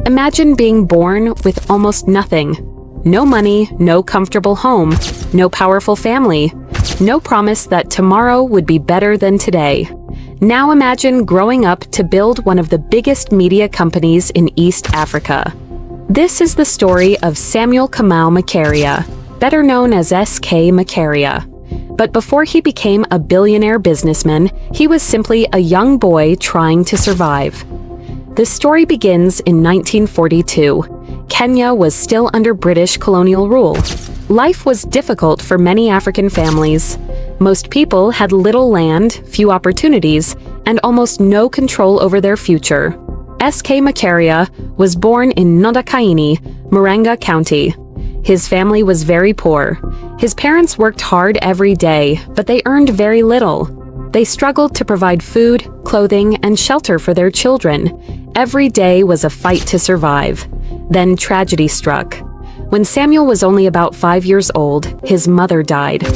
Imagine being born with almost nothing. No money, no comfortable home, no powerful family, no promise that tomorrow would be better than today. Now imagine growing up to build one of the biggest media companies in East Africa. This is the story of Samuel Kamau Macharia, better known as S.K. Macharia. But before he became a billionaire businessman, he was simply a young boy trying to survive. The story begins in 1942. Kenya was still under British colonial rule. Life was difficult for many African families. Most people had little land, few opportunities, and almost no control over their future. S.K. Macharia was born in Ndakaini, Macharia County. His family was very poor. His parents worked hard every day, but they earned very little. They struggled to provide food, clothing, and shelter for their children. Every day was a fight to survive. Then tragedy struck. When Samuel was only about 5 years old, his mother died.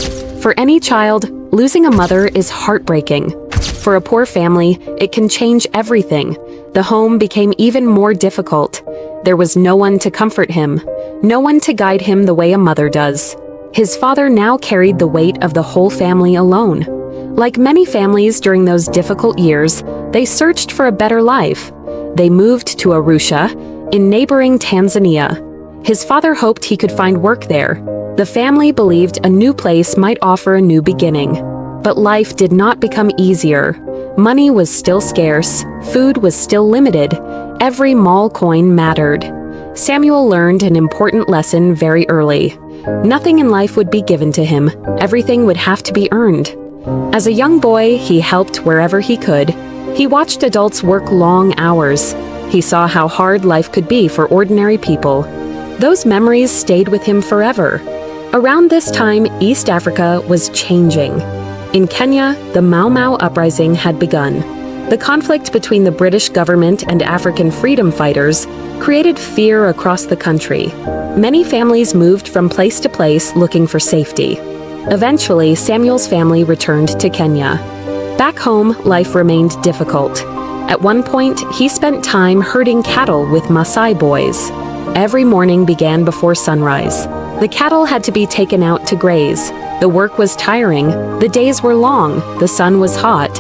For any child, losing a mother is heartbreaking. For a poor family, it can change everything. The home became even more difficult. There was no one to comfort him, no one to guide him the way a mother does. His father now carried the weight of the whole family alone. Like many families during those difficult years, they searched for a better life. They moved to Arusha, in neighboring Tanzania. His father hoped he could find work there. The family believed a new place might offer a new beginning. But life did not become easier. Money was still scarce, food was still limited, every mall coin mattered. Samuel learned an important lesson very early. Nothing in life would be given to him, everything would have to be earned. As a young boy, he helped wherever he could. He watched adults work long hours. He saw how hard life could be for ordinary people. Those memories stayed with him forever. Around this time, East Africa was changing. In Kenya, the Mau Mau uprising had begun. The conflict between the British government and African freedom fighters created fear across the country. Many families moved from place to place looking for safety. Eventually, Samuel's family returned to Kenya. Back home, life remained difficult. At one point, he spent time herding cattle with Maasai boys. Every morning began before sunrise. The cattle had to be taken out to graze. The work was tiring, the days were long, the sun was hot.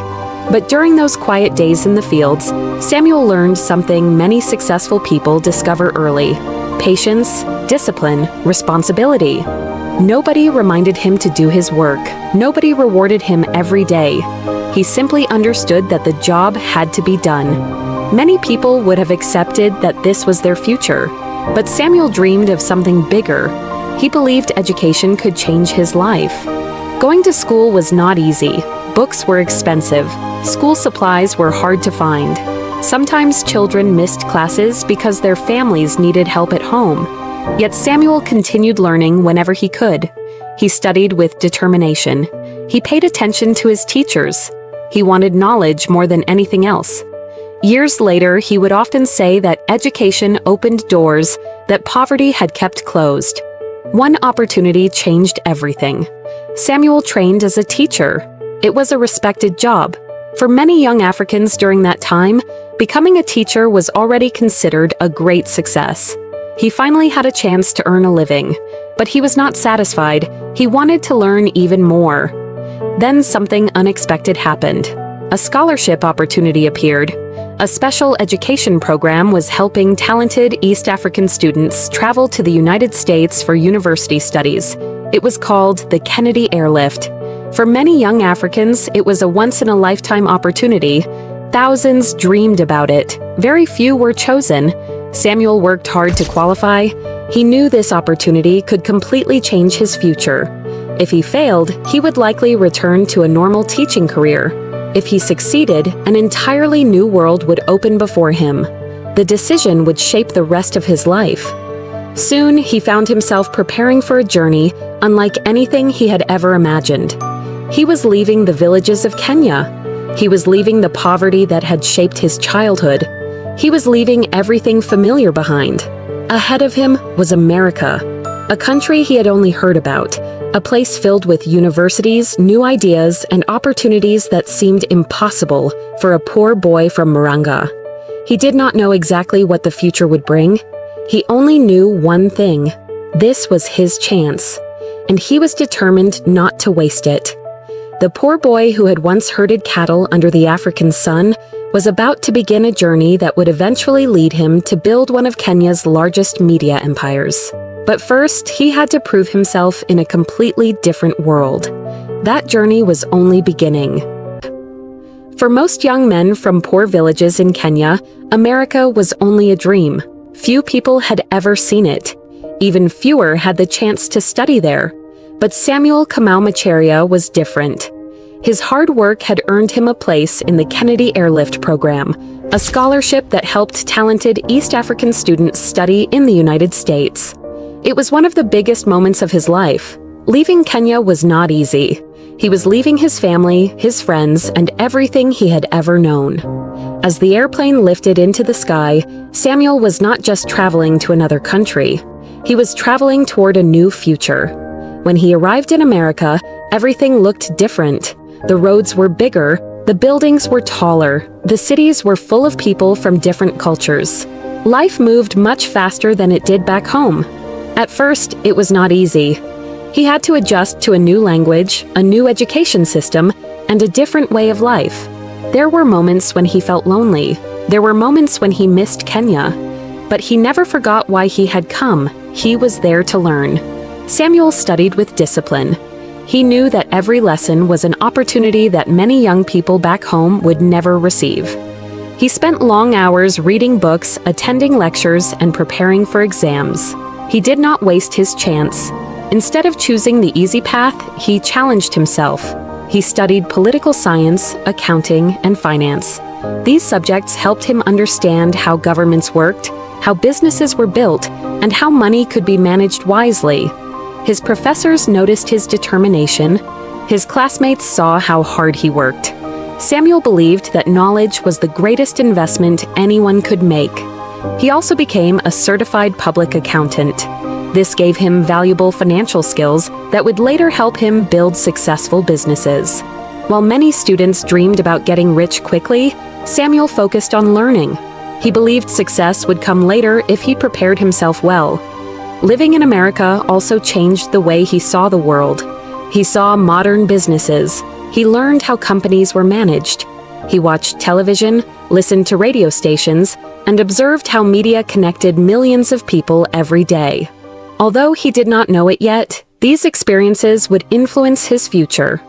But during those quiet days in the fields, Samuel learned something many successful people discover early: patience, discipline, responsibility. Nobody reminded him to do his work. Nobody rewarded him every day. He simply understood that the job had to be done. Many people would have accepted that this was their future, but Samuel dreamed of something bigger. He believed education could change his life. Going to school was not easy. Books were expensive. School supplies were hard to find. Sometimes children missed classes because their families needed help at home. Yet Samuel continued learning whenever he could. He studied with determination. He paid attention to his teachers. He wanted knowledge more than anything else. Years later, he would often say that education opened doors that poverty had kept closed. One opportunity changed everything. Samuel trained as a teacher. It was a respected job. For many young Africans during that time, becoming a teacher was already considered a great success. He finally had a chance to earn a living, but he was not satisfied. He wanted to learn even more. Then something unexpected happened. A scholarship opportunity appeared. A special education program was helping talented East African students travel to the United States for university studies. It was called the Kennedy Airlift. For many young Africans, it was a once-in-a-lifetime opportunity. Thousands dreamed about it. Very few were chosen. Samuel worked hard to qualify. He knew this opportunity could completely change his future. If he failed, he would likely return to a normal teaching career. If he succeeded, an entirely new world would open before him. The decision would shape the rest of his life. Soon, he found himself preparing for a journey unlike anything he had ever imagined. He was leaving the villages of Kenya. He was leaving the poverty that had shaped his childhood. He was leaving everything familiar behind. Ahead of him was America, a country he had only heard about, a place filled with universities, new ideas, and opportunities that seemed impossible for a poor boy from Macharia. He did not know exactly what the future would bring. He only knew one thing. This was his chance, and he was determined not to waste it. The poor boy who had once herded cattle under the African sun was about to begin a journey that would eventually lead him to build one of Kenya's largest media empires. But first, he had to prove himself in a completely different world. That journey was only beginning. For most young men from poor villages in Kenya, America was only a dream. Few people had ever seen it. Even fewer had the chance to study there. But Samuel Kamau Macharia was different. His hard work had earned him a place in the Kennedy Airlift Program, a scholarship that helped talented East African students study in the United States. It was one of the biggest moments of his life. Leaving Kenya was not easy. He was leaving his family, his friends, and everything he had ever known. As the airplane lifted into the sky, Samuel was not just traveling to another country. He was traveling toward a new future. When he arrived in America, everything looked different. The roads were bigger, the buildings were taller, the cities were full of people from different cultures. Life moved much faster than it did back home. At first, it was not easy. He had to adjust to a new language, a new education system, and a different way of life. There were moments when he felt lonely. There were moments when he missed Kenya. But he never forgot why he had come. He was there to learn. Samuel studied with discipline. He knew that every lesson was an opportunity that many young people back home would never receive. He spent long hours reading books, attending lectures, and preparing for exams. He did not waste his chance. Instead of choosing the easy path, he challenged himself. He studied political science, accounting, and finance. These subjects helped him understand how governments worked, how businesses were built, and how money could be managed wisely. His professors noticed his determination. His classmates saw how hard he worked. Samuel believed that knowledge was the greatest investment anyone could make. He also became a certified public accountant. This gave him valuable financial skills that would later help him build successful businesses. While many students dreamed about getting rich quickly, Samuel focused on learning. He believed success would come later if he prepared himself well. Living in America also changed the way he saw the world. He saw modern businesses. He learned how companies were managed. He watched television, listened to radio stations, and observed how media connected millions of people every day. Although he did not know it yet, these experiences would influence his future.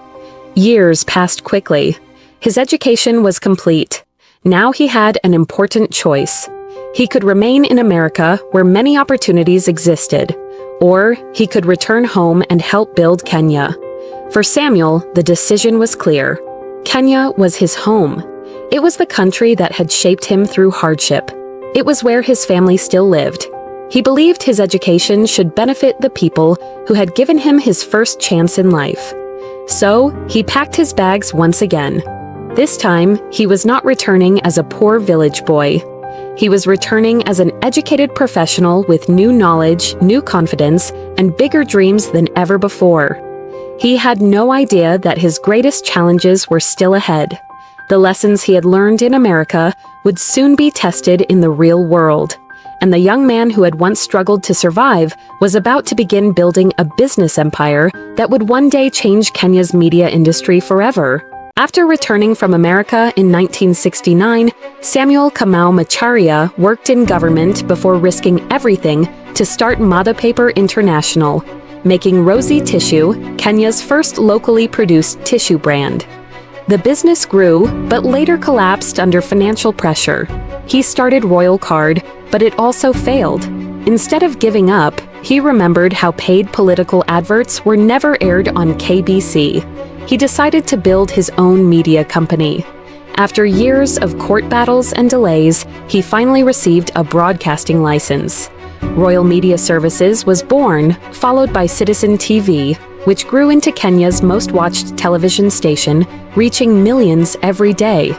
Years passed quickly. His education was complete. Now he had an important choice. He could remain in America, where many opportunities existed, or he could return home and help build Kenya. For Samuel, the decision was clear. Kenya was his home. It was the country that had shaped him through hardship. It was where his family still lived. He believed his education should benefit the people who had given him his first chance in life. So, he packed his bags once again. This time, he was not returning as a poor village boy. He was returning as an educated professional with new knowledge, new confidence, and bigger dreams than ever before. He had no idea that his greatest challenges were still ahead. The lessons he had learned in America would soon be tested in the real world. And the young man who had once struggled to survive was about to begin building a business empire that would one day change Kenya's media industry forever. After returning from America in 1969, Samuel Kamau Macharia worked in government before risking everything to start Mada Paper International, making rosy tissue, Kenya's first locally produced tissue brand. The business grew, but later collapsed under financial pressure. He started Royal Card, but it also failed. Instead of giving up, he remembered how paid political adverts were never aired on KBC. He decided to build his own media company. After years of court battles and delays, he finally received a broadcasting license. Royal Media Services was born, followed by Citizen TV, which grew into Kenya's most watched television station, reaching millions every day.